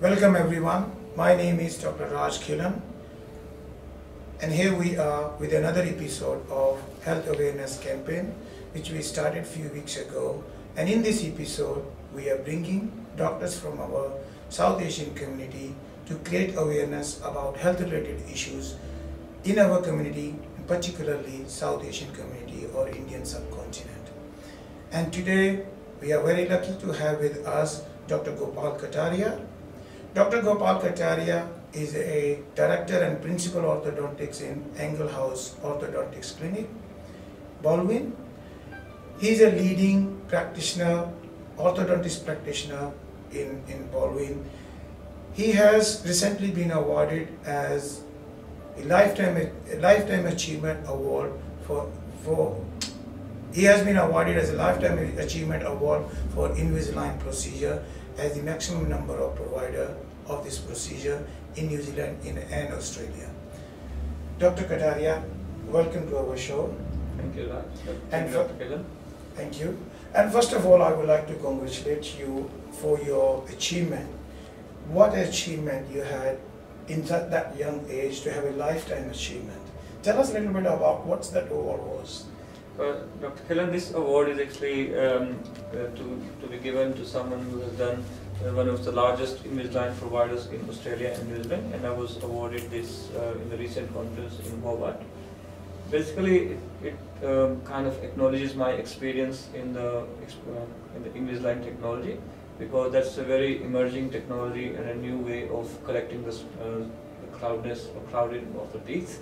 Welcome everyone. My name is Dr. Raj Khilan, and here we are with another episode of Health Awareness Campaign which we started a few weeks ago. And in this episode we are bringing doctors from our South Asian community to create awareness about health related issues in our community, particularly South Asian community or Indian subcontinent. And today we are very lucky to have with us Dr. Gopal Kataria. Dr. Gopal Kataria is a director and principal orthodontics in Angle House Orthodontics Clinic, Baldwin. He is a leading practitioner, orthodontist practitioner in Baldwin. He has recently been awarded as a lifetime achievement award he has been awarded as a lifetime achievement award for Invisalign procedure as the maximum number of provider of this procedure in New Zealand and Australia. Dr. Kataria, welcome to our show. Thank you, Raj. Thank you. And first of all, I would like to congratulate you for your achievement. What achievement you had in that young age to have a lifetime achievement. Tell us a little bit about what that award was. Dr. Khilan, this award is actually to be given to someone who has done one of the largest Invisalign providers in Australia and New Zealand, and I was awarded this in the recent conference in Hobart. Basically, it kind of acknowledges my experience in the Invisalign technology, because that's a very emerging technology and a new way of correcting the crowding of the teeth.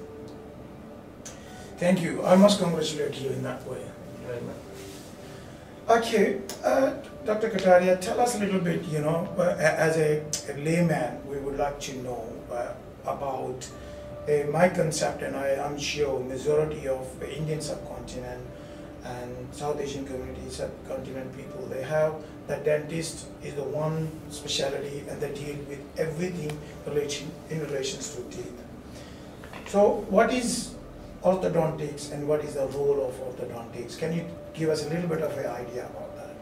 Thank you. I must congratulate you in that way. Very much. Okay, Dr. Kataria, tell us a little bit, as a layman, we would like to know about my concept, and I'm sure majority of Indian subcontinent and South Asian community, subcontinent people, they have the dentist is the one specialty and they deal with everything in relations to teeth. So what is orthodontics and what is the role of orthodontics? Can you give us a little bit of an idea about that?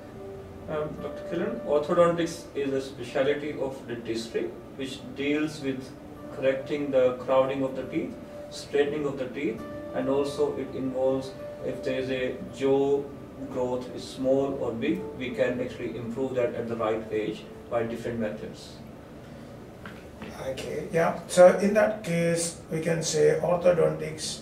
Dr. Khilan, orthodontics is a specialty of dentistry which deals with correcting the crowding of the teeth, straightening of the teeth, and also it involves if there is a jaw growth is small or big, we can actually improve that at the right age by different methods. Okay, yeah. So in that case, we can say orthodontics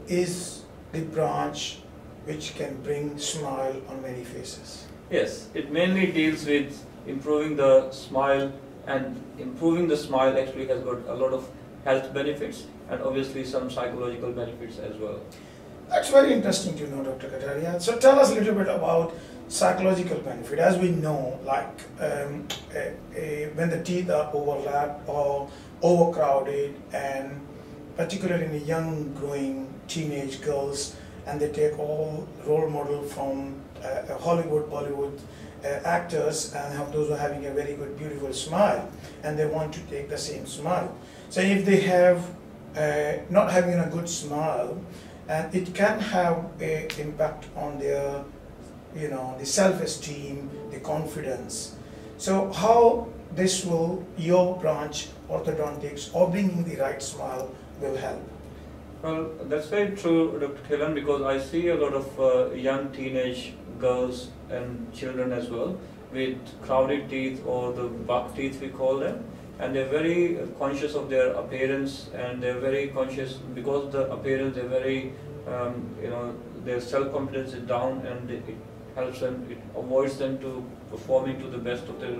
is the branch which can bring smile on many faces. Yes, it mainly deals with improving the smile, and improving the smile actually has got a lot of health benefits and obviously some psychological benefits as well. That's very interesting to know, Dr. Kataria. So tell us a little bit about psychological benefit. As we know, like when the teeth are overlapped or overcrowded, and particularly in the young growing teenage girls, and they take all role model from Hollywood, Bollywood actors, and have those who are having a very good, beautiful smile, and they want to take the same smile. So if they have not having a good smile, and it can have an impact on their, the self-esteem, the confidence. So how this will, your branch, orthodontics, or bringing the right smile will help? Well, that's very true, Dr. Khilan, because I see a lot of young teenage girls and children as well with crowded teeth, or the buck teeth we call them, and they're very conscious of their appearance, and they're very conscious because of the appearance. They're very, their self-confidence is down, and it helps them, it avoids them to performing to the best of their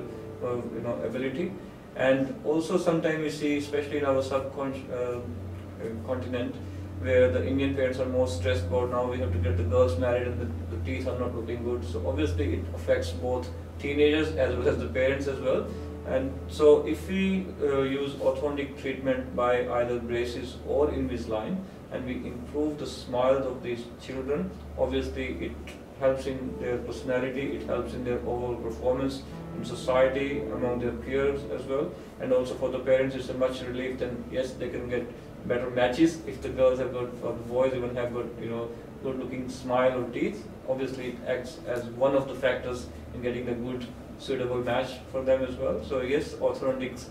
ability. And also sometimes we see, especially in our subcontinent, where the Indian parents are more stressed about now we have to get the girls married and the teeth are not looking good. So obviously it affects both teenagers as well as the parents as well. And so if we use orthodontic treatment by either braces or Invisalign, and we improve the smiles of these children, obviously it helps in their personality, it helps in their overall performance in society, among their peers as well. And also for the parents, it's a much relief. Then yes, they can get better matches if the girls have got, or the boys even have got, good looking smile or teeth. Obviously it acts as one of the factors in getting the good suitable match for them as well. So yes, orthodontics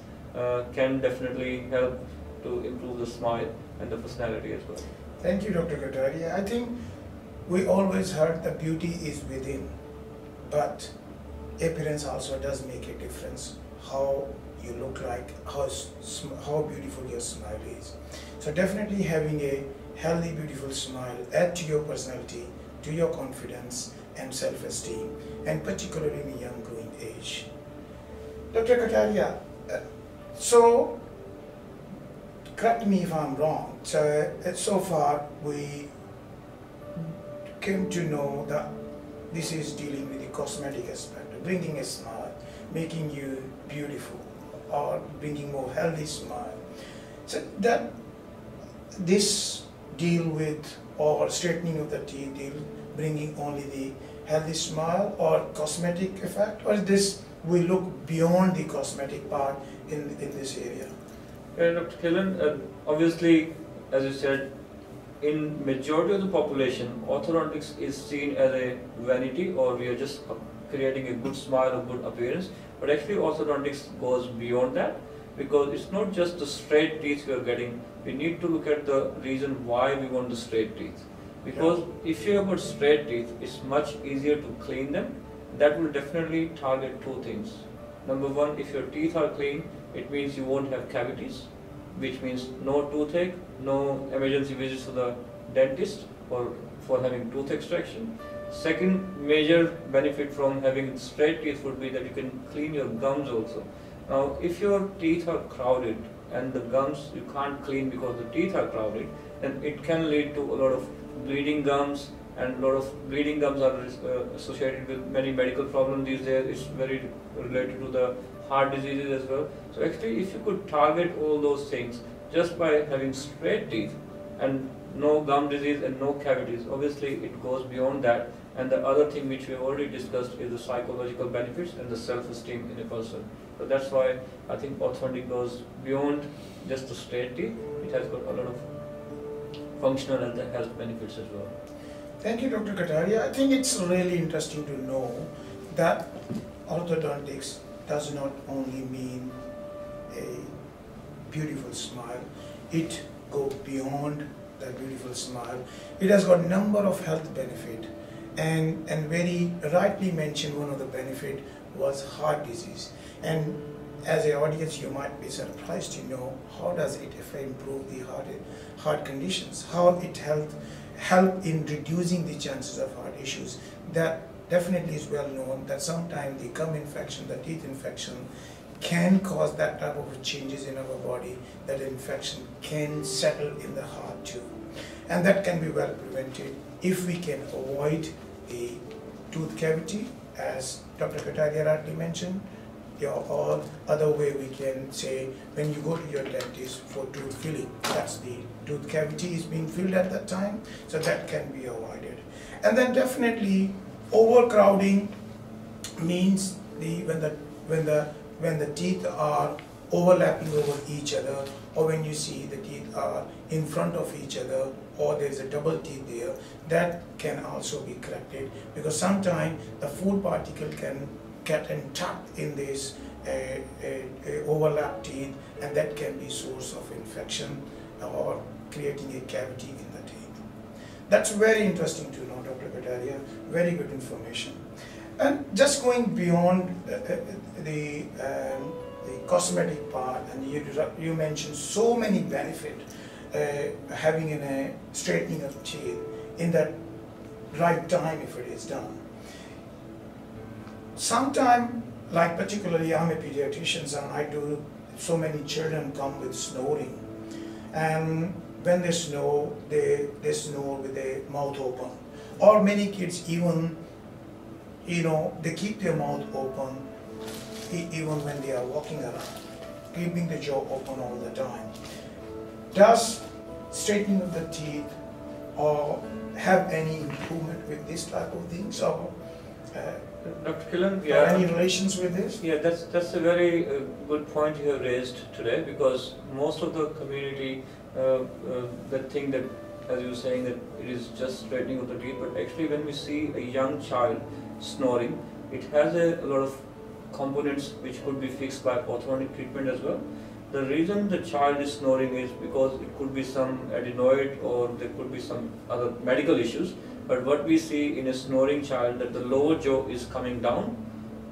can definitely help to improve the smile and the personality as well. Thank you, Dr. Kataria. I think we always heard that beauty is within, but appearance also does make a difference. How you look like, how beautiful your smile is. So definitely having a healthy, beautiful smile add to your personality, to your confidence and self-esteem, and particularly in a young growing age. Dr. Kataria, so correct me if I'm wrong. So far we came to know that this is dealing with the cosmetic aspect, bringing a smile, making you beautiful, or bringing more healthy smile. So that this deal with, or straightening of the teeth deal, bringing only the healthy smile or cosmetic effect, or this we look beyond the cosmetic part in this area? Dr. Killen, obviously, as you said, in majority of the population, orthodontics is seen as a vanity, or we are just creating a good smile or good appearance. But actually, orthodontics goes beyond that, because it's not just the straight teeth we are getting. We need to look at the reason why we want the straight teeth. Because if you have got straight teeth, it's much easier to clean them. That will definitely target two things. Number one, if your teeth are clean, it means you won't have cavities, which means no toothache, no emergency visits to the dentist for having tooth extraction. Second major benefit from having straight teeth would be that you can clean your gums also. Now, if your teeth are crowded and the gums you can't clean because the teeth are crowded, then it can lead to a lot of bleeding gums, and a lot of bleeding gums are associated with many medical problems these days. It's very related to the heart diseases as well. So actually, if you could target all those things just by having straight teeth and no gum disease and no cavities, obviously it goes beyond that. And the other thing which we have already discussed is the psychological benefits and the self-esteem in a person. So that's why I think orthodontic goes beyond just the straight teeth. It has got a lot of functional and health benefits as well. Thank you, Dr. Kataria. I think it's really interesting to know that orthodontics does not only mean a beautiful smile, it goes beyond that beautiful smile. It has got a number of health benefits, and very rightly mentioned, one of the benefit was heart disease. And as an audience, you might be surprised to know how does it improve the heart conditions, how it help in reducing the chances of heart issues. That definitely is well known that sometimes the gum infection, the teeth infection can cause that type of changes in our body, that infection can settle in the heart too. And that can be well prevented if we can avoid the tooth cavity, as Dr. Kataria rightly mentioned, or other way we can say when you go to your dentist for tooth filling, that's the tooth cavity is being filled at that time, so that can be avoided. And then definitely overcrowding means when the teeth are overlapping over each other, or when you see the teeth are in front of each other, or there is a double teeth there, that can also be corrected, because sometimes the food particle can get entrapped in this overlap teeth, and that can be source of infection or creating a cavity in the teeth. That's very interesting to know, Dr. Kataria. Very good information. And just going beyond the cosmetic part, and you mentioned so many benefits having in a straightening of teeth in that right time if it is done. Sometime, like particularly I'm a pediatrician and I do, so many children come with snoring, and when they snore, they snore with their mouth open, or many kids even, they keep their mouth open even when they are walking around, keeping the jaw open all the time. Does straightening of the teeth or have any improvement with this type of things, or Dr. Killen, any relations with this? Yeah, that's a very good point you have raised today, because most of the community that think that, as you were saying, that it is just straightening of the teeth, but actually when we see a young child snoring, it has a lot of components which could be fixed by orthodontic treatment as well. The reason the child is snoring is because it could be some adenoid or there could be some other medical issues. But what we see in a snoring child, that the lower jaw is coming down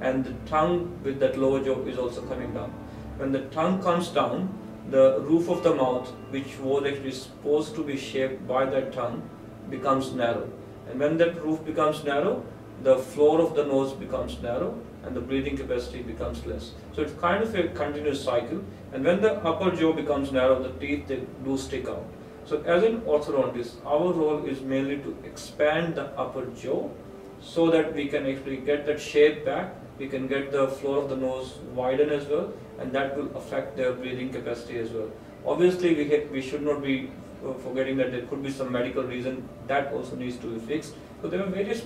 and the tongue with that lower jaw is also coming down. When the tongue comes down, the roof of the mouth, which was actually supposed to be shaped by that tongue, becomes narrow. And when that roof becomes narrow, the floor of the nose becomes narrow and the breathing capacity becomes less. So it's kind of a continuous cycle. And when the upper jaw becomes narrow, the teeth, they do stick out. So as an orthodontist, our role is mainly to expand the upper jaw so that we can actually get that shape back, we can get the floor of the nose widen as well, and that will affect their breathing capacity as well. Obviously, we should not be forgetting that there could be some medical reason that also needs to be fixed. So there are various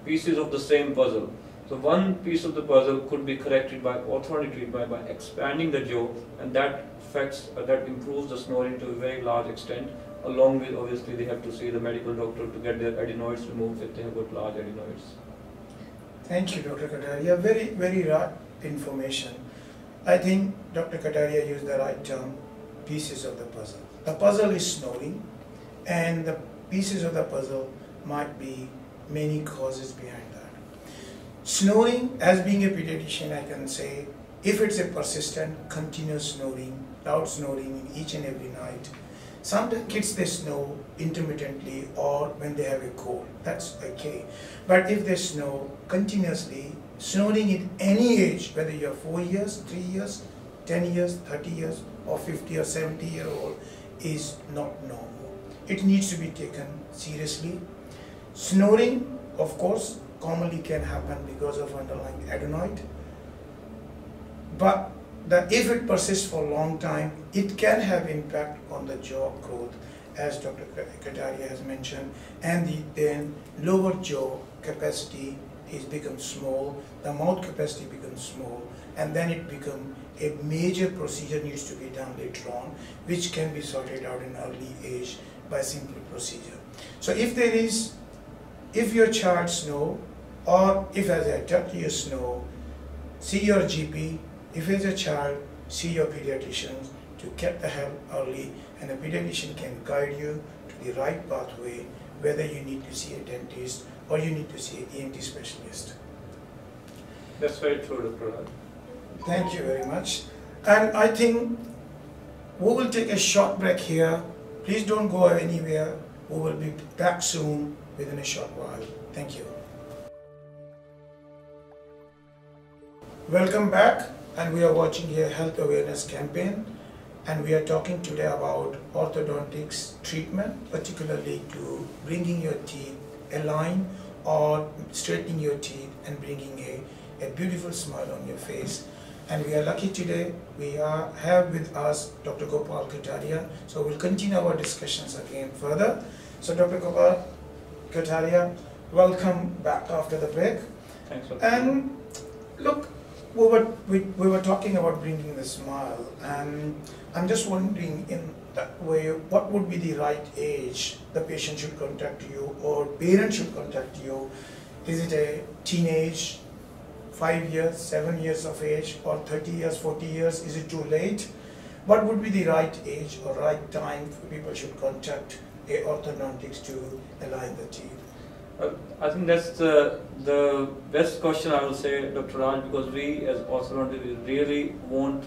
pieces of the same puzzle. So one piece of the puzzle could be corrected by orthodontic treatment by expanding the jaw, and that improves the snoring to a very large extent. Along with, obviously, they have to see the medical doctor to get their adenoids removed if they have got large adenoids. Thank you, Dr. Kataria. Very, very right information. I think Dr. Kataria used the right term, pieces of the puzzle. The puzzle is snoring, and the pieces of the puzzle might be many causes behind that. Snoring, as being a pediatrician, I can say, if it's a persistent, continuous snoring, loud snoring in each and every night, sometimes kids, they snore intermittently or when they have a cold, that's okay. But if they snore continuously, snoring at any age, whether you're 4 years, 3 years, 10 years, 30 years, or 50 or 70-year-old, is not normal. It needs to be taken seriously. Snoring, of course, commonly can happen because of underlying adenoid, but if it persists for a long time, it can have impact on the jaw growth, as Dr. Kataria has mentioned, and then lower jaw capacity is becomes small, the mouth capacity becomes small, and then it becomes a major procedure needs to be done later on, which can be sorted out in early age by simple procedure. So if your child snore, or if as a adult you snore, see your GP. If as a child, see your pediatrician to get the help early, and a pediatrician can guide you to the right pathway, whether you need to see a dentist or you need to see an ENT specialist. That's very true, Dr. Raj. Thank you very much. And I think we will take a short break here. Please don't go anywhere. We will be back soon within a short while. Thank you. Welcome back, and we are watching here Health Awareness Campaign, and we are talking today about orthodontics treatment, particularly to bringing your teeth aligned or straightening your teeth and bringing a beautiful smile on your face. And we are lucky today, we have with us Dr. Gopal Kataria, so we'll continue our discussions again further. So Dr. Gopal Kataria, welcome back after the break. Thanks for And look, we were talking about bringing the smile, and I'm just wondering, in that way, what would be the right age the patient should contact you or parents should contact you? Is it a teenage, 5 years, 7 years of age, or 30 years, 40 years? Is it too late? What would be the right age or right time for people should contact a orthodontics to align the teeth? I think that's the best question, I will say, Dr. Raj, because we as orthodontists really want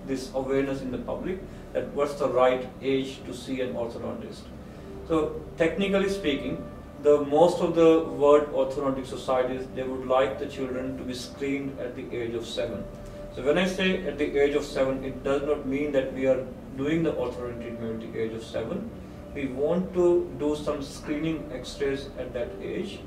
this awareness in the public that what's the right age to see an orthodontist. So technically speaking, most of the world orthodontic societies, they would like the children to be screened at the age of 7. So when I say at the age of 7, it does not mean that we are doing the orthodontic treatment at the age of 7. We want to do some screening x-rays at that age.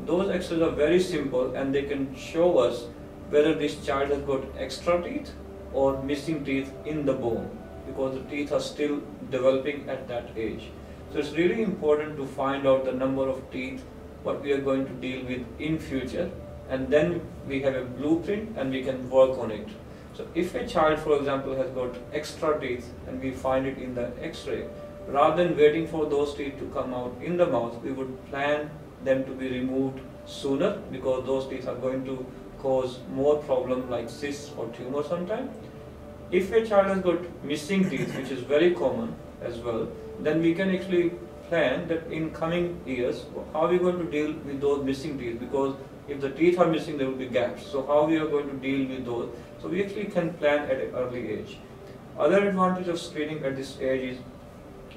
Those x-rays are very simple, and they can show us whether this child has got extra teeth or missing teeth in the bone, because the teeth are still developing at that age. So it's really important to find out the number of teeth, what we are going to deal with in future, and then we have a blueprint and we can work on it. So if a child, for example, has got extra teeth and we find it in the x-ray, rather than waiting for those teeth to come out in the mouth, we would plan them to be removed sooner, because those teeth are going to cause more problem like cysts or tumor sometimes. If a child has got missing teeth, which is very common as well, then we can actually plan that in coming years, how are we going to deal with those missing teeth? Because if the teeth are missing, there will be gaps. So how we are going to deal with those? So we actually can plan at an early age. Other advantage of screening at this age is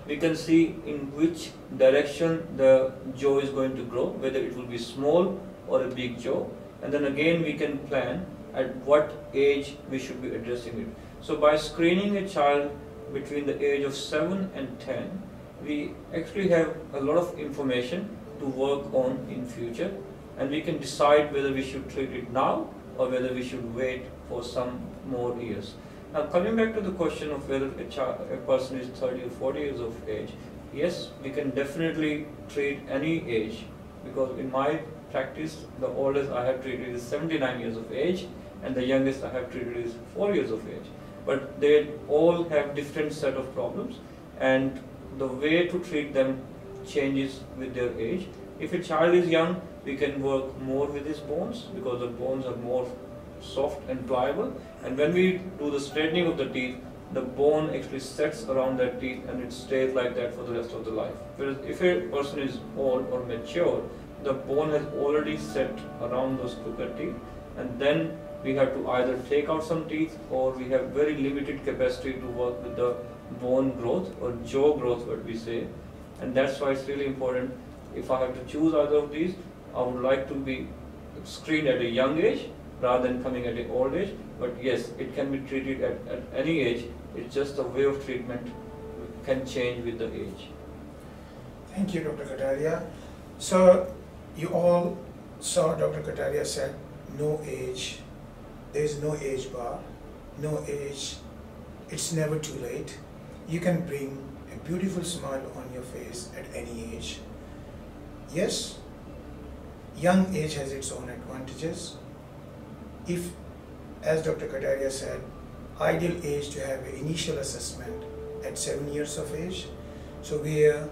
we can see in which direction the jaw is going to grow, whether it will be small or a big jaw. And then again we can plan at what age we should be addressing it. So by screening a child between the age of 7 and 10, we actually have a lot of information to work on in future, and we can decide whether we should treat it now or whether we should wait for some more years. Now coming back to the question of whether a person is 30 or 40 years of age, yes, we can definitely treat any age, because in my practice the oldest I have treated is 79 years of age and the youngest I have treated is 4 years of age. But they all have different set of problems, and the way to treat them changes with their age. If a child is young, we can work more with his bones because the bones are more soft and pliable, and when we do the straightening of the teeth, the bone actually sets around that teeth and it stays like that for the rest of the life. Whereas if a person is old or mature, the bone has already set around those crooked teeth, and then we have to either take out some teeth, or we have very limited capacity to work with the bone growth or jaw growth, what we say. And that's why it's really important, if I have to choose either of these, I would like to be screened at a young age rather than coming at an old age. But yes, it can be treated at any age. It's just the way of treatment can change with the age. Thank you, Dr. Kataria. So you all saw Dr. Kataria said no age. There is no age bar, no age. It's never too late. You can bring a beautiful smile on your face at any age. Yes, young age has its own advantages. If, as Dr. Kataria said, ideal age to have an initial assessment at 7 years of age, so where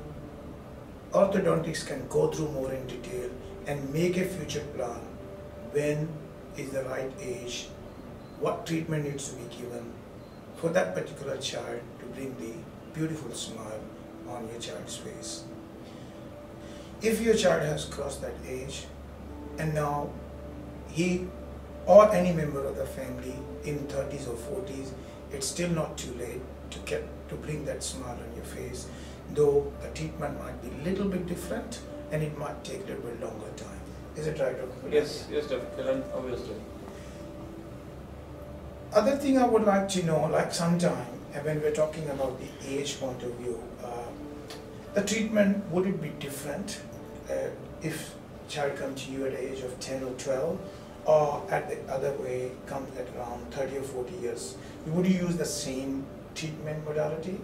orthodontics can go through more in detail and make a future plan when is the right age, what treatment needs to be given for that particular child to bring the beautiful smile on your child's face. If your child has crossed that age and now he or any member of the family in 30s or 40s, it's still not too late to bring that smile on your face, though the treatment might be a little bit different and it might take a little bit longer time. Is it right, Dr. Yes, Dr. Kiran, obviously. Other thing I would like to know, like sometime when we're talking about the age point of view, the treatment, would it be different if child comes to you at the age of 10 or 12, or at the other way, comes at around 30 or 40 years? Would you use the same treatment modality?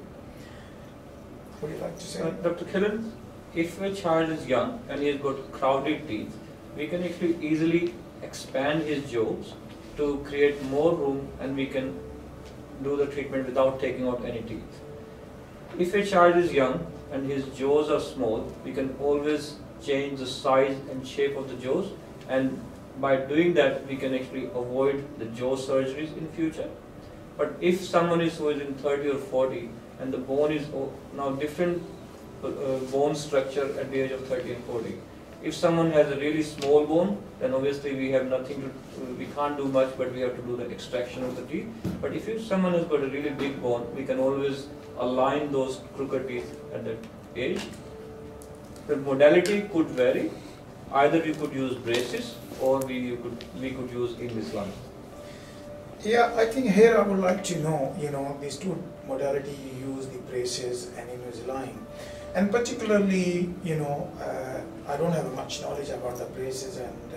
Would you like to say? Dr. Kiran, if a child is young and he has got crowded teeth, we can actually easily expand his jaws to create more room, and we can do the treatment without taking out any teeth. If a child is young and his jaws are small, we can always change the size and shape of the jaws, and by doing that we can actually avoid the jaw surgeries in future. But if someone is who is in 30 or 40 and the bone is now different bone structure at the age of 30 and 40. If someone has a really small bone, then obviously we have nothing to, we can't do much, but we have to do the extraction of the teeth. But if someone has got a really big bone, we can always align those crooked teeth at that age. The modality could vary. Either we could use braces or we could use Invisalign. Yeah, I think here I would like to know, these two modalities you use, the braces and Invisalign. And particularly, I don't have much knowledge about the braces and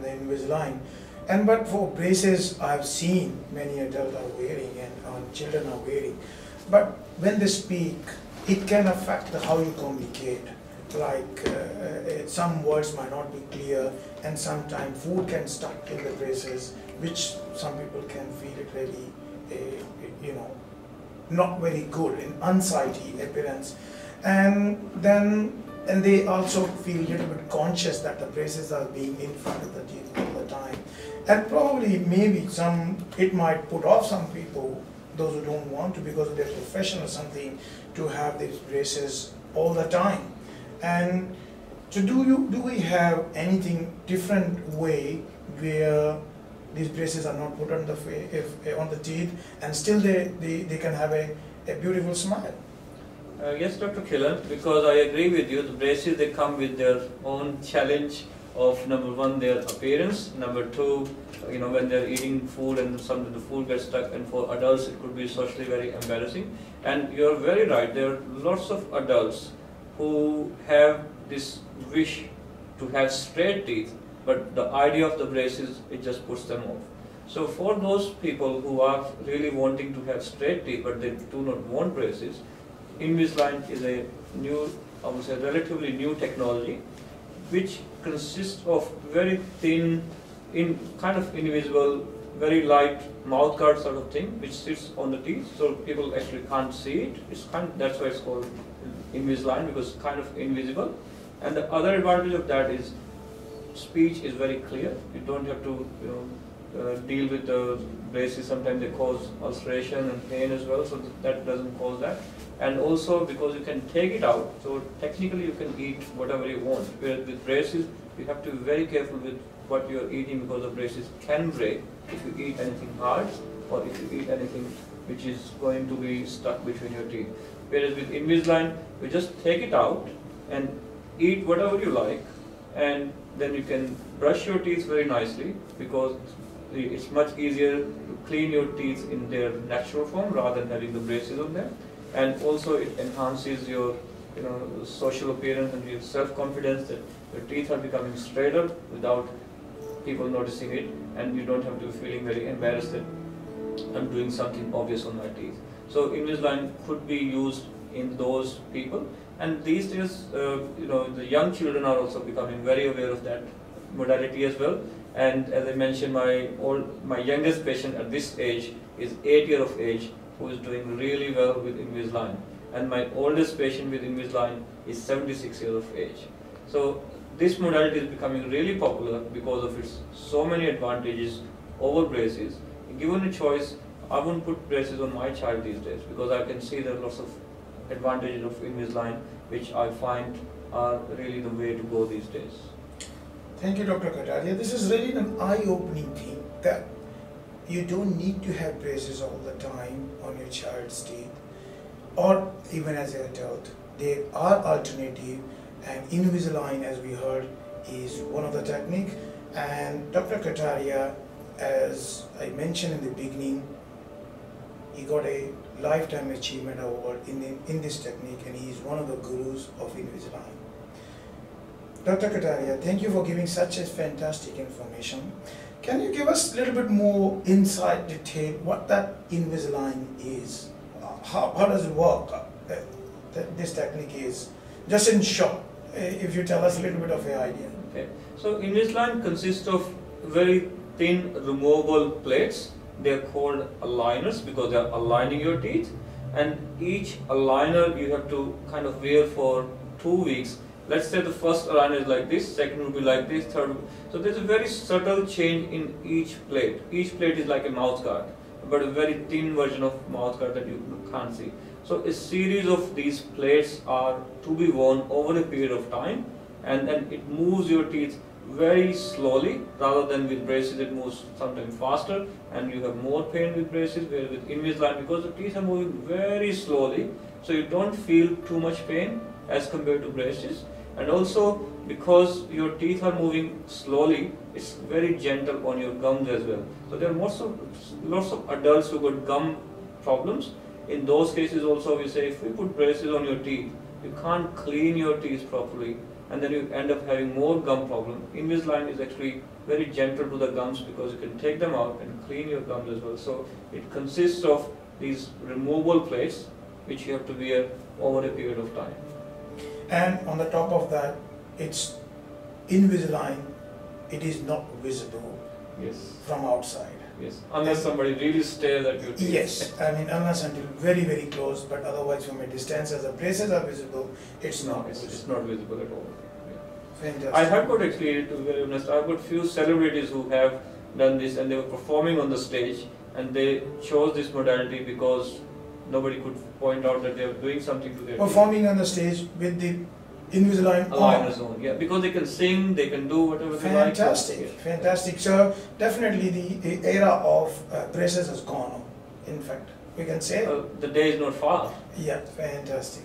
the Invisalign. But for braces, I've seen many adults are wearing and children are wearing. But when they speak, it can affect how you communicate. Like some words might not be clear, and sometimes food can stuck in the braces, which some people can feel it really, not very good, in unsightly appearance. And they also feel a little bit conscious that the braces are being in front of the teeth all the time. And probably maybe it might put off some people, those who don't want to because of their profession or something, to have these braces all the time. And so do we have anything different way where these braces are not put on the teeth and still they can have a beautiful smile? Yes, Dr. Killen, because I agree with you, the braces, they come with their own challenge of number one, their appearance, number two, when they're eating food and some of the food gets stuck, and for adults it could be socially very embarrassing. And you're very right, there are lots of adults who have this wish to have straight teeth, but the idea of the braces, it just puts them off. So for those people who are really wanting to have straight teeth but they do not want braces, Invisalign is a new, I would say relatively new technology, which consists of very thin, kind of invisible, very light mouth guard sort of thing, which sits on the teeth, so people actually can't see it. That's why it's called Invisalign, because it's kind of invisible. And the other advantage of that is speech is very clear. You don't have to deal with the braces. Sometimes they cause ulceration and pain as well, so that doesn't cause that. And also because you can take it out, so technically you can eat whatever you want. Whereas with braces, you have to be very careful with what you're eating, because the braces can break if you eat anything hard or if you eat anything which is going to be stuck between your teeth. Whereas with Invisalign, you just take it out and eat whatever you like, and then you can brush your teeth very nicely, because it's much easier to clean your teeth in their natural form rather than having the braces on them. And also it enhances your social appearance and your self-confidence, that your teeth are becoming straighter without people noticing it, and you don't have to be feeling very embarrassed that I'm doing something obvious on my teeth. So Invisalign could be used in those people, and these days the young children are also becoming very aware of that modality as well. And as I mentioned, my youngest patient at this age is 8 years of age, who is doing really well with Invisalign, and my oldest patient with Invisalign is 76 years of age. So this modality is becoming really popular because of its so many advantages over braces. Given a choice, I wouldn't put braces on my child these days, because I can see there are lots of advantages of Invisalign which I find are really the way to go these days. Thank you, Dr. Kataria. This is really an eye-opening thing, that you don't need to have braces all the time on your child's teeth, or even as an adult. There are alternatives, and Invisalign, as we heard, is one of the techniques. And Dr. Kataria, as I mentioned in the beginning, he got a lifetime achievement award in this technique, and he is one of the gurus of Invisalign. Dr. Kataria, thank you for giving such a fantastic information. Can you give us a little bit more insight, detail, what that Invisalign is? How does it work? This technique is, just in short, if you tell us a little bit of an idea. Okay. So Invisalign consists of very thin removable plates. They are called aligners because they are aligning your teeth, and each aligner you have to kind of wear for 2 weeks. Let's say the first aligner is like this, second will be like this, third. So there's a very subtle change in each plate. Each plate is like a mouth guard, but a very thin version of mouth guard that you can't see. So a series of these plates are to be worn over a period of time, and then it moves your teeth very slowly, rather than with braces it moves sometimes faster, and you have more pain with braces, where with Invisalign, because the teeth are moving very slowly, so you don't feel too much pain as compared to braces. And also because your teeth are moving slowly, it's very gentle on your gums as well. So there are lots of adults who got gum problems. In those cases also we say, if we put braces on your teeth, you can't clean your teeth properly, and then you end up having more gum problem. Invisalign is actually very gentle to the gums, because you can take them out and clean your gums as well. So it consists of these removable plates which you have to wear over a period of time. And on the top of that, it's Invisalign, it is not visible from outside. Yes, unless somebody really stares at your teeth. Yes, I mean unless until very, very close, but otherwise from a distance, as the braces are visible, it's not visible. It's not visible at all. Fantastic. I have got actually, to be very honest, I've got few celebrities who have done this and they were performing on the stage and they chose this modality because nobody could point out that they were doing something to their Performing on the stage with the Invisalign aligners on, yeah, because they can sing, they can do whatever they like. Fantastic, fantastic. So definitely the era of braces has gone, in fact, we can say. The day is not far. Yeah, fantastic.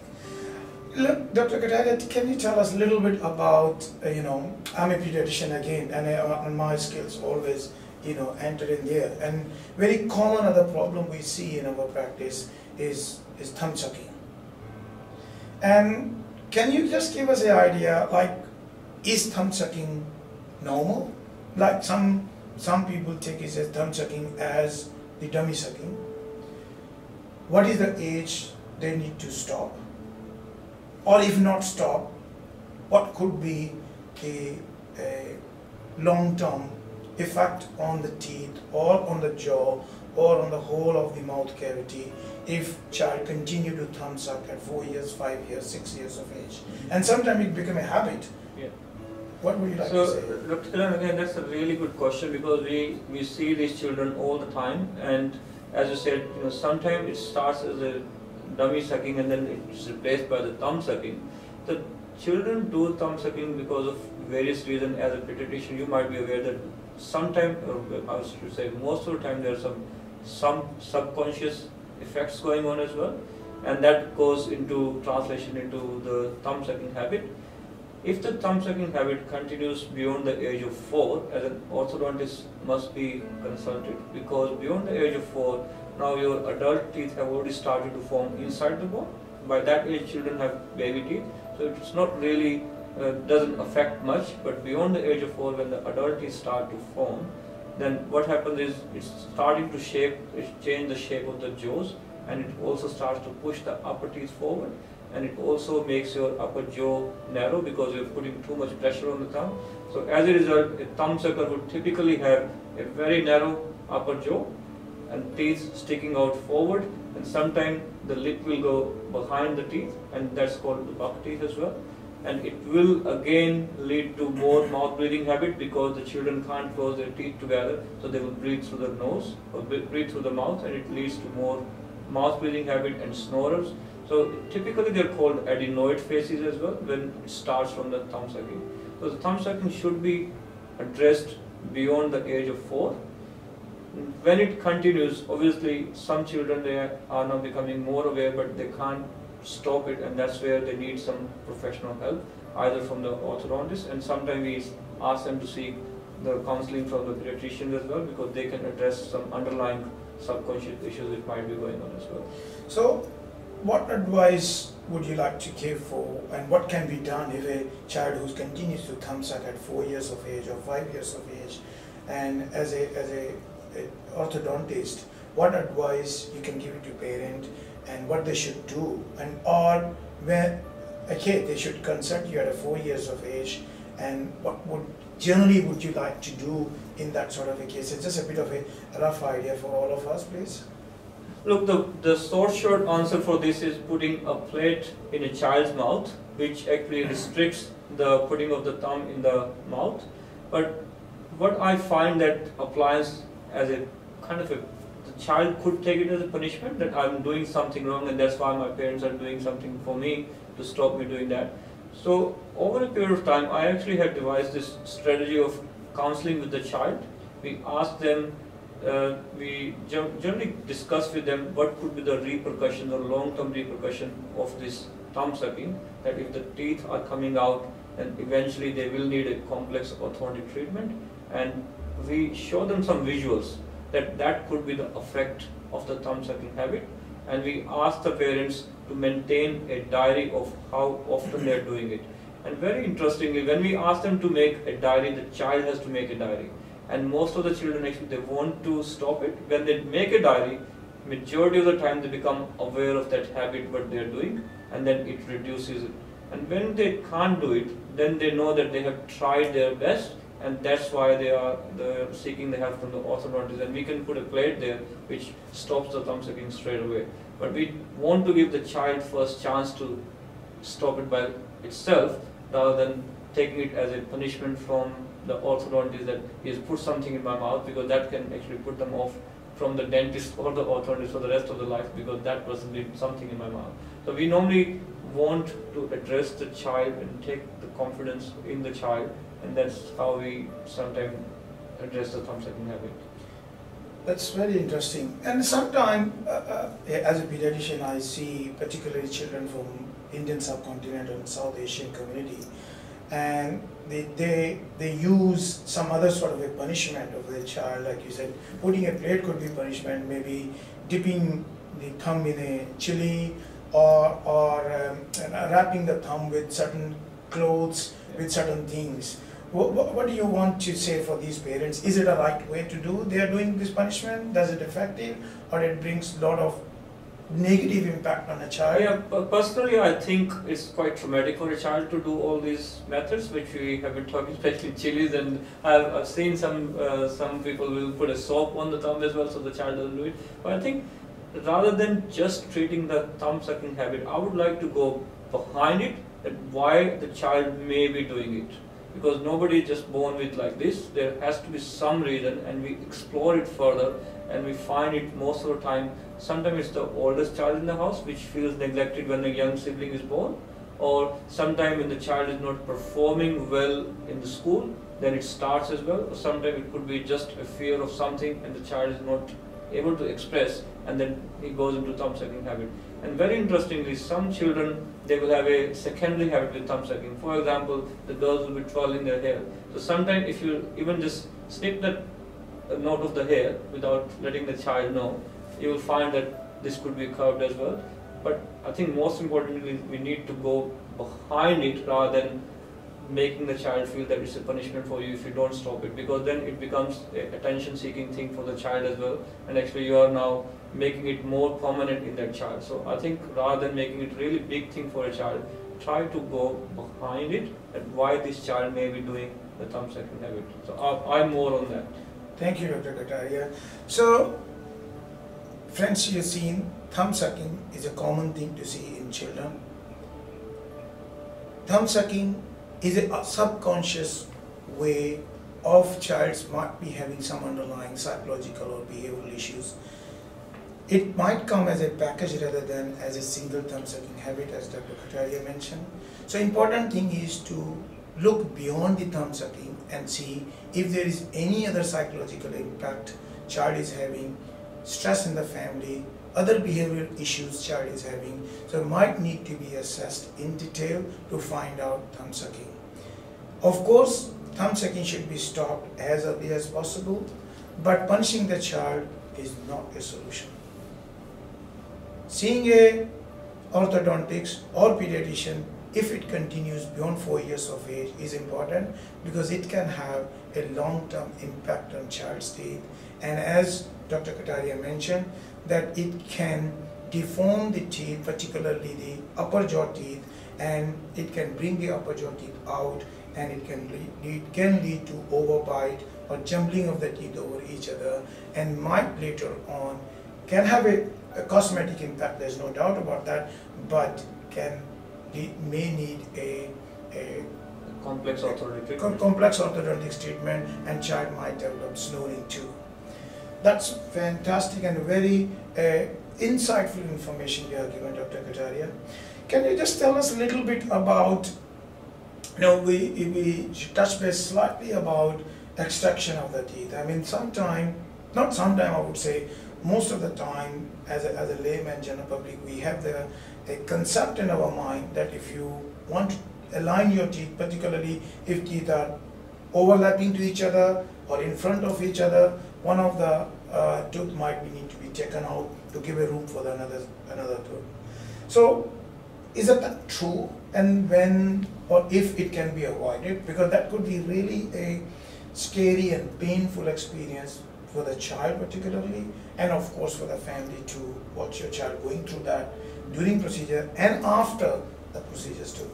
Look, Dr. Kataria, can you tell us a little bit about, I'm a pediatrician again, and my skills always, enter in there. And very common other problem we see in our practice is thumb sucking. And can you just give us an idea, like, is thumb sucking normal? Like some people take it as thumb sucking as the dummy sucking. What is the age they need to stop? Or if not stop, what could be a long-term effect on the teeth or on the jaw or on the whole of the mouth cavity if child continue to thumb suck at 4 years, 5 years, 6 years of age? And sometimes it become a habit. Yeah. What would you like to say? So, Dr. Kiran, again, that's a really good question because we see these children all the time, and as you said, sometimes it starts as a dummy sucking and then it's replaced by the thumb sucking. The children do thumb sucking because of various reasons. As a pediatrician, you might be aware that sometimes, or I should say most of the time, there are some subconscious effects going on as well, and that goes into translation into the thumb sucking habit. If the thumb sucking habit continues beyond the age of 4, as an orthodontist must be consulted, because beyond the age of 4, now your adult teeth have already started to form inside the bone. By that age, children have baby teeth, so it's not really, doesn't affect much, but beyond the age of 4, when the adult teeth start to form, then what happens is it's starting to change the shape of the jaws, and it also starts to push the upper teeth forward, and it also makes your upper jaw narrow because you're putting too much pressure on the thumb. So as a result, a thumb sucker would typically have a very narrow upper jaw and teeth sticking out forward, and sometimes the lip will go behind the teeth, and that's called the buck teeth as well. And it will again lead to more mouth breathing habit because the children can't close their teeth together, so they will breathe through the nose or breathe through the mouth, and it leads to more mouth breathing habit and snorers. So typically they're called adenoid faces as well when it starts from the thumb sucking. So the thumb sucking should be addressed beyond the age of 4. When it continues, obviously some children, they are now becoming more aware, but they can't stop it, and that's where they need some professional help, either from the orthodontist, and sometimes we ask them to seek the counseling from the pediatrician as well, because they can address some underlying subconscious issues that might be going on as well. So what advice would you like to give for, and what can be done if a child who continues to thumb suck at 4 years of age or 5 years of age, and as a orthodontist, what advice you can give it to parent and what they should do, and or when they should consult you at 4 years of age, and what would generally would you like to do in that sort of a case? It's just a bit of a rough idea for all of us, please. Look, the short answer for this is putting a plate in a child's mouth, which actually restricts the putting of the thumb in the mouth. But what I find that applies as a kind of the child could take it as a punishment, that I'm doing something wrong and that's why my parents are doing something for me to stop me doing that. So over a period of time, I actually have devised this strategy of counseling with the child. We ask them, we generally discuss with them what could be the repercussions or long-term repercussion of this thumb sucking, that if the teeth are coming out, then eventually they will need a complex orthodontic treatment, and we show them some visuals that could be the effect of the thumb sucking habit, and we ask the parents to maintain a diary of how often they are doing it. And very interestingly, when we ask them to make a diary, the child has to make a diary, and most of the children actually they want to stop it. When they make a diary, majority of the time they become aware of that habit what they are doing, and then it reduces it. And when they can't do it, then they know that they have tried their best, and that's why they're seeking the help from the orthodontist, and we can put a plate there which stops the thumb sucking straight away. But we want to give the child first chance to stop it by itself, rather than taking it as a punishment from the orthodontist that he has put something in my mouth, because that can actually put them off from the dentist or the orthodontist for the rest of the life, because that person did something in my mouth. So we normally want to address the child and take the confidence in the child, and that's how we sometimes address the thumb sucking habit. That's very interesting. And sometimes, as a pediatrician, I see particularly children from Indian subcontinent and South Asian community, and they use some other sort of a punishment of the child, like you said, putting a plate could be punishment, maybe dipping the thumb in a chili, or wrapping the thumb with certain clothes, with certain things. What do you want to say for these parents? Is it a right way to do? They are doing this punishment? Does it effective, or it brings a lot of negative impact on a child? Yeah, personally I think it's quite traumatic for a child to do all these methods which we have been talking, especially chilies, and I've seen some people will put a soap on the thumb as well so the child doesn't do it. But I think rather than just treating the thumb sucking habit, I would like to go behind it, that why the child may be doing it. Because nobody is just born with like this, there has to be some reason, and we explore it further, and we find it most of the time. Sometimes it's the oldest child in the house which feels neglected when a young sibling is born, or sometimes when the child is not performing well in the school, then it starts as well. Or sometimes it could be just a fear of something and the child is not able to express, and then he goes into thumb sucking habit. And very interestingly, some children, they will have a secondary habit with thumb sucking. For example, the girls will be twirling their hair. So sometimes if you even just snip that knot of the hair without letting the child know, you will find that this could be curved as well. But I think most importantly, we need to go behind it rather than making the child feel that it's a punishment for you if you don't stop it, because then it becomes an attention-seeking thing for the child as well, and actually you are now making it more prominent in that child. So I think rather than making it really big thing for a child, try to go behind it and why this child may be doing the thumb sucking habit. So I'm more on that. Thank you, Dr. Kataria. So, friends, you've seen thumb sucking is a common thing to see in children. Thumb sucking is a subconscious way of childs might be having some underlying psychological or behavioral issues. It might come as a package rather than as a single thumb sucking habit, as Dr. Kataria mentioned. So important thing is to look beyond the thumb sucking and see if there is any other psychological impact child is having, stress in the family, other behavioral issues child is having. So it might need to be assessed in detail to find out thumb sucking. Of course, thumb sucking should be stopped as early as possible, but punishing the child is not a solution. Seeing a orthodontics or pediatrician, if it continues beyond 4 years of age, is important because it can have a long-term impact on child's teeth. And as Dr. Kataria mentioned, that it can deform the teeth, particularly the upper jaw teeth, and it can bring the upper jaw teeth out, and it can lead to overbite or jumbling of the teeth over each other, and might later on can have a cosmetic impact, there's no doubt about that, but may need a complex orthodontics treatment, and child might develop snoring too. That's fantastic and very insightful information you have given, Dr. Kataria. Can you just tell us a little bit about, we touched base slightly about extraction of the teeth. I mean, not sometime, I would say, most of the time, as a layman, general public, we have a concept in our mind that if you want to align your teeth, particularly if teeth are overlapping to each other or in front of each other, one of the tooth might need to be taken out to give a room for another tooth. So, is that true? And when or if it can be avoided? Because that could be really a scary and painful experience for the child particularly, and of course for the family to watch your child going through that during procedure and after the procedures too.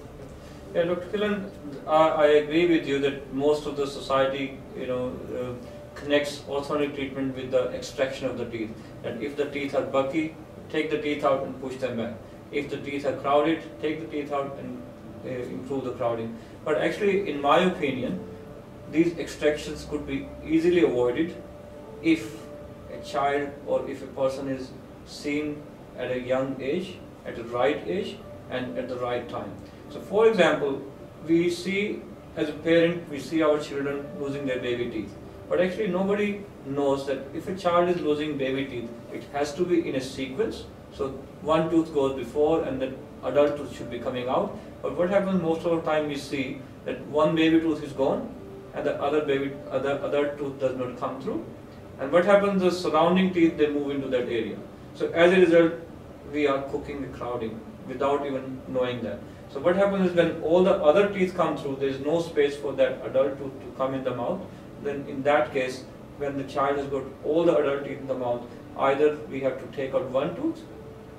Yeah, Dr. Kilan, I agree with you that most of the society, connects orthodontic treatment with the extraction of the teeth. And if the teeth are bulky, take the teeth out and push them back. If the teeth are crowded, take the teeth out and improve the crowding. But actually, in my opinion, these extractions could be easily avoided if a child or if a person is seen at a young age, at the right age, and at the right time. So, for example, we see as a parent, we see our children losing their baby teeth. But actually, nobody knows that if a child is losing baby teeth, it has to be in a sequence. So, one tooth goes before, and then adult tooth should be coming out. But what happens most of the time, we see that one baby tooth is gone, and the other tooth does not come through. And what happens? The surrounding teeth, they move into that area. So, as a result, we are cooking the crowding without even knowing that. So what happens is when all the other teeth come through, there is no space for that adult tooth to come in the mouth. Then in that case, when the child has got all the adult teeth in the mouth, either we have to take out one tooth,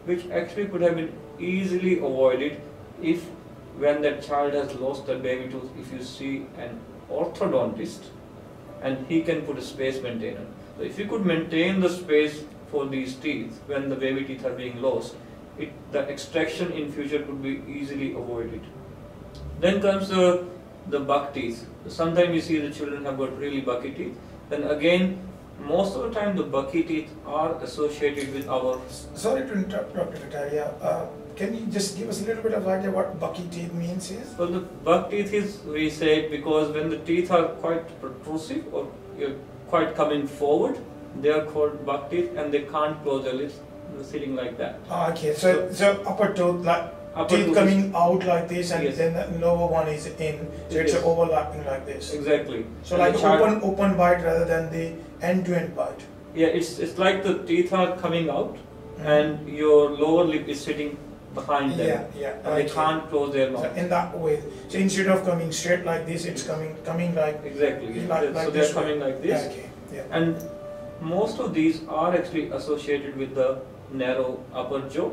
which actually could have been easily avoided if when that child has lost that baby tooth, if you see an orthodontist and he can put a space maintainer. So if you could maintain the space for these teeth when the baby teeth are being lost, the extraction in future could be easily avoided. Then comes the buck teeth. Sometimes you see the children have got really bucky teeth. Then again, most of the time the bucky teeth are associated with our... Sorry to interrupt, Dr. Kataria. Can you just give us a little bit of idea what bucky teeth means is? Well, the buck teeth is, we say, because when the teeth are quite protrusive or quite coming forward, they are called buck teeth, and they can't close their lips, sitting like that. Okay, so upper tooth, like teeth coming out like this, and yes, then the lower one is in, so it's overlapping like this. Exactly. So and like open bite rather than the end-to-end bite. Yeah, it's like the teeth are coming out, and your lower lip is sitting behind them. Yeah. And they can't close their mouth. So in that way, so instead of coming straight like this, it's coming like exactly. Like so they're coming like this. Yeah, okay. Yeah. And most of these are actually associated with the narrow upper jaw,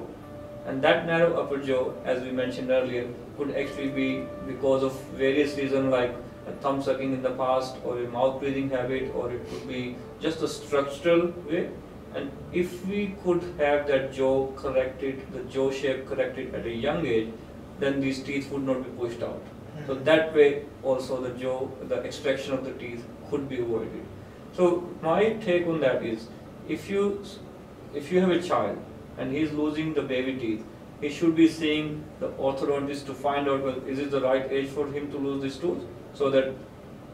and that narrow upper jaw, as we mentioned earlier, could actually be because of various reasons like a thumb sucking in the past, or a mouth breathing habit, or it could be just a structural way. And if we could have that jaw corrected, the jaw shape corrected at a young age, then these teeth would not be pushed out. So that way also the extraction of the teeth could be avoided. So my take on that is, if you have a child and he is losing the baby teeth, he should be seeing the orthodontist to find out, well, is it the right age for him to lose this tooth, so that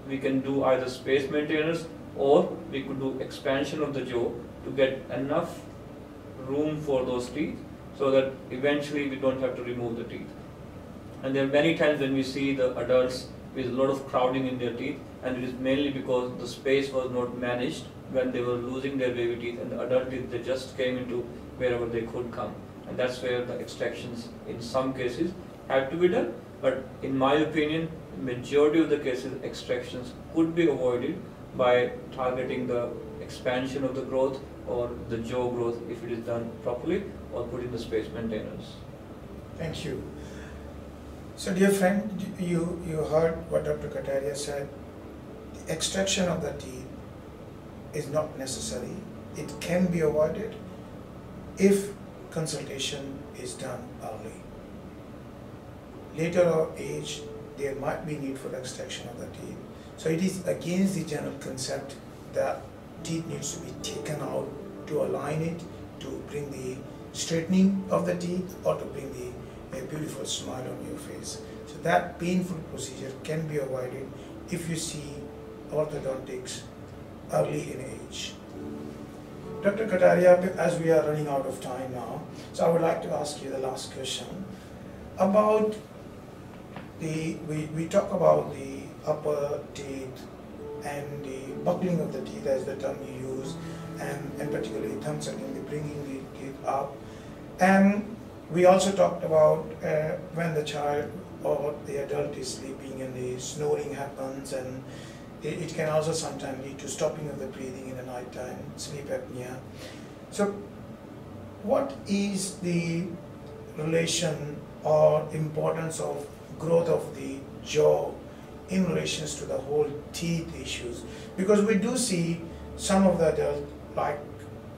we can do either space maintenance or we could do expansion of the jaw to get enough room for those teeth, so that eventually we don't have to remove the teeth. And there are many times when we see the adults with a lot of crowding in their teeth, and it is mainly because the space was not managed when they were losing their baby teeth, and the adult teeth, they just came into wherever they could come. And that's where the extractions in some cases have to be done. But in my opinion, majority of the cases, extractions could be avoided by targeting the expansion of the growth or the jaw growth if it is done properly, or putting the space maintainers. Thank you. So dear friend, you heard what Dr. Kataria said. The extraction of the teeth is not necessary. It can be avoided if consultation is done early. Later of age, there might be need for extraction of the teeth. So it is against the general concept that teeth needs to be taken out to align it, to bring the straightening of the teeth, or to bring a beautiful smile on your face. So that painful procedure can be avoided if you see orthodontics early in age. Dr. Kataria, as we are running out of time now, so I would like to ask you the last question about we talk about the upper teeth and the buckling of the teeth as the term you use, and particularly thumb sucking, the bringing the teeth up. And we also talked about when the child or the adult is sleeping and the snoring happens, and it can also sometimes lead to stopping of the breathing in the night time, sleep apnea. So what is the relation or importance of growth of the jaw in relations to the whole teeth issues? Because we do see some of the adults, like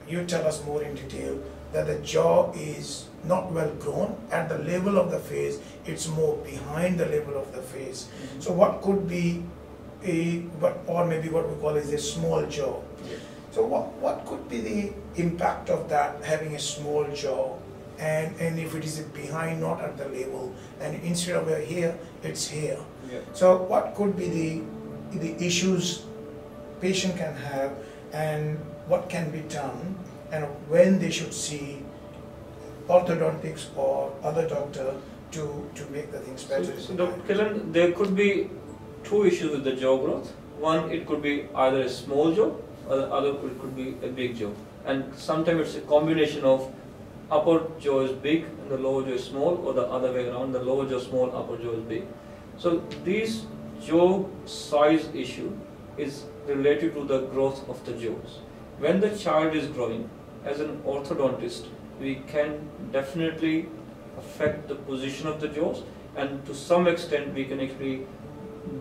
you tell us more in detail, that the jaw is not well grown at the level of the face, it's more behind the level of the face. So what could be or maybe what we call is a small jaw. So what could be the impact of that, having a small jaw, and if it is behind, not at the level, and instead of here, it's here. So what could be the issues patient can have, and what can be done, and when they should see orthodontics or other doctor to make the things better? So Dr. Kiran, there could be two issues with the jaw growth. One, it could be either a small jaw, or the other it could be a big jaw. And sometimes it's a combination of upper jaw is big and the lower jaw is small, or the other way around, the lower jaw small, upper jaw is big. So this jaw size issue is related to the growth of the jaws. When the child is growing, as an orthodontist, we can definitely affect the position of the jaws, and to some extent we can actually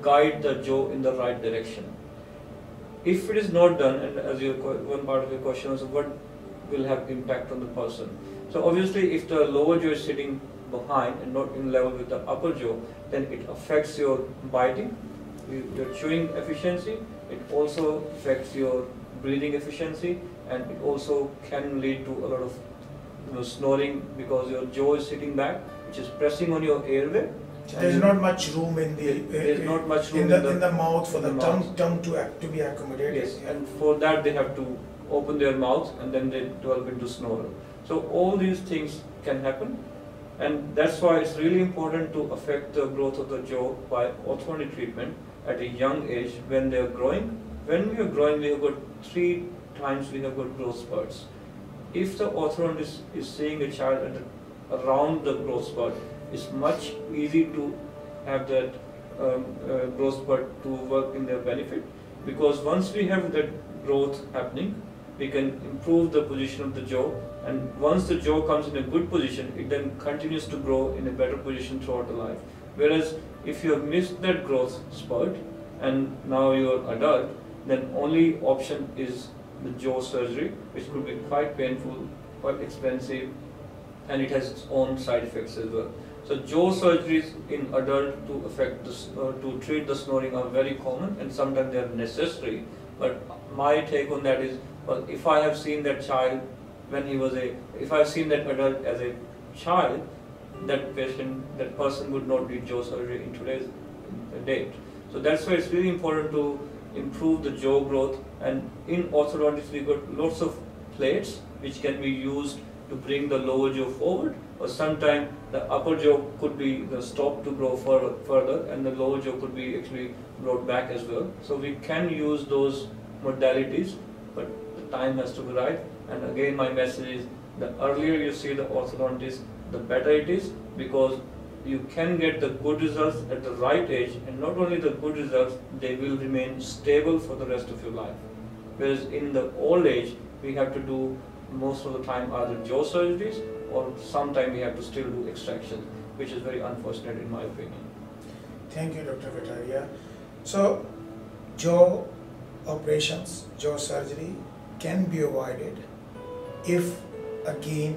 guide the jaw in the right direction. If it is not done, and as one part of your question was, what will have impact on the person? So obviously, if the lower jaw is sitting behind and not in level with the upper jaw, then it affects your biting, your chewing efficiency. It also affects your breathing efficiency, and it also can lead to a lot of snoring, because your jaw is sitting back, which is pressing on your airway. There's not much room in the in the mouth for the tongue to be accommodated. Yes, and for that they have to open their mouth, and then they develop into snore. So all these things can happen, and that's why it's really important to affect the growth of the jaw by orthodontic treatment at a young age when they are growing. When we are growing, we have got 3 times we have got growth spurts. If the orthodontist is seeing a child around the growth spurt, it's much easy to have that growth spurt to work in their benefit, because once we have that growth happening, we can improve the position of the jaw, and once the jaw comes in a good position, it then continues to grow in a better position throughout the life. Whereas if you have missed that growth spurt and now you are adult, then only option is the jaw surgery, which could be quite painful, quite expensive, and it has its own side effects as well. So jaw surgeries in adult to affect this, to treat the snoring are very common, and sometimes they are necessary. But my take on that is, well, if I have seen that child when he was if I have seen that adult as a child, that person would not need jaw surgery in today's date. So that's why it's really important to improve the jaw growth, and in orthodontics we got lots of plates which can be used to bring the lower jaw forward, or sometimes the upper jaw could be stopped to grow further, and the lower jaw could be actually brought back as well. So we can use those modalities, but the time has to be right. And again, my message is, the earlier you see the orthodontist, the better it is, because you can get the good results at the right age, and not only the good results, they will remain stable for the rest of your life. Whereas in the old age, we have to do most of the time either jaw surgeries, or sometimes we have to still do extractions, which is very unfortunate in my opinion. Thank you, Dr. Vitaria. So, jaw operations, jaw surgery can be avoided if, again,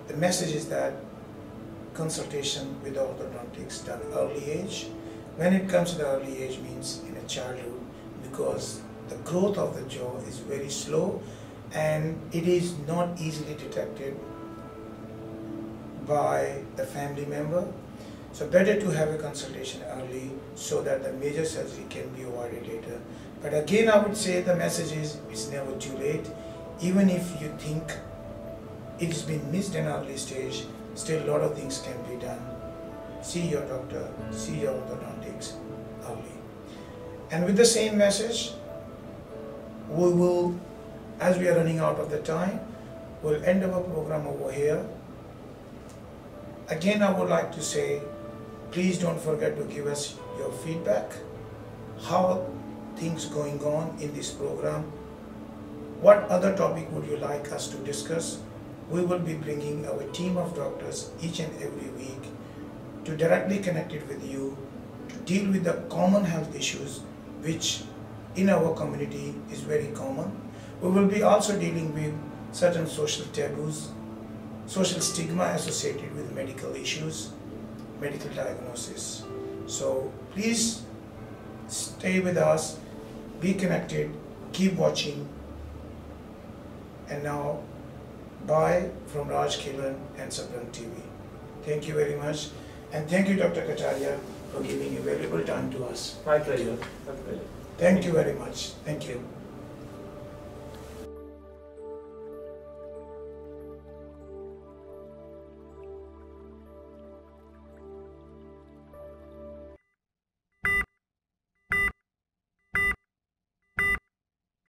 the message is that consultation with orthodontics done early age. When it comes to the early age means in a childhood, because the growth of the jaw is very slow and it is not easily detected by the family member. So better to have a consultation early so that the major surgery can be avoided later. But again, I would say the message is, it's never too late. Even if you think it's been missed in early stage, still a lot of things can be done. See your doctor, see your orthodontics early. And with the same message, we will, as we are running out of the time, we'll end our program over here. Again, I would like to say, please don't forget to give us your feedback. How things going on in this program? What other topic would you like us to discuss? We will be bringing our team of doctors each and every week to directly connect it with you, to deal with the common health issues which in our community is very common. We will be also dealing with certain social taboos, social stigma associated with medical issues, medical diagnosis. So please stay with us, be connected, keep watching. And now, bye from Raj Khilan and Saprang TV. Thank you very much. And thank you, Dr. Kataria, for giving your valuable time to us. My pleasure. My pleasure. Thank you very much. Thank you.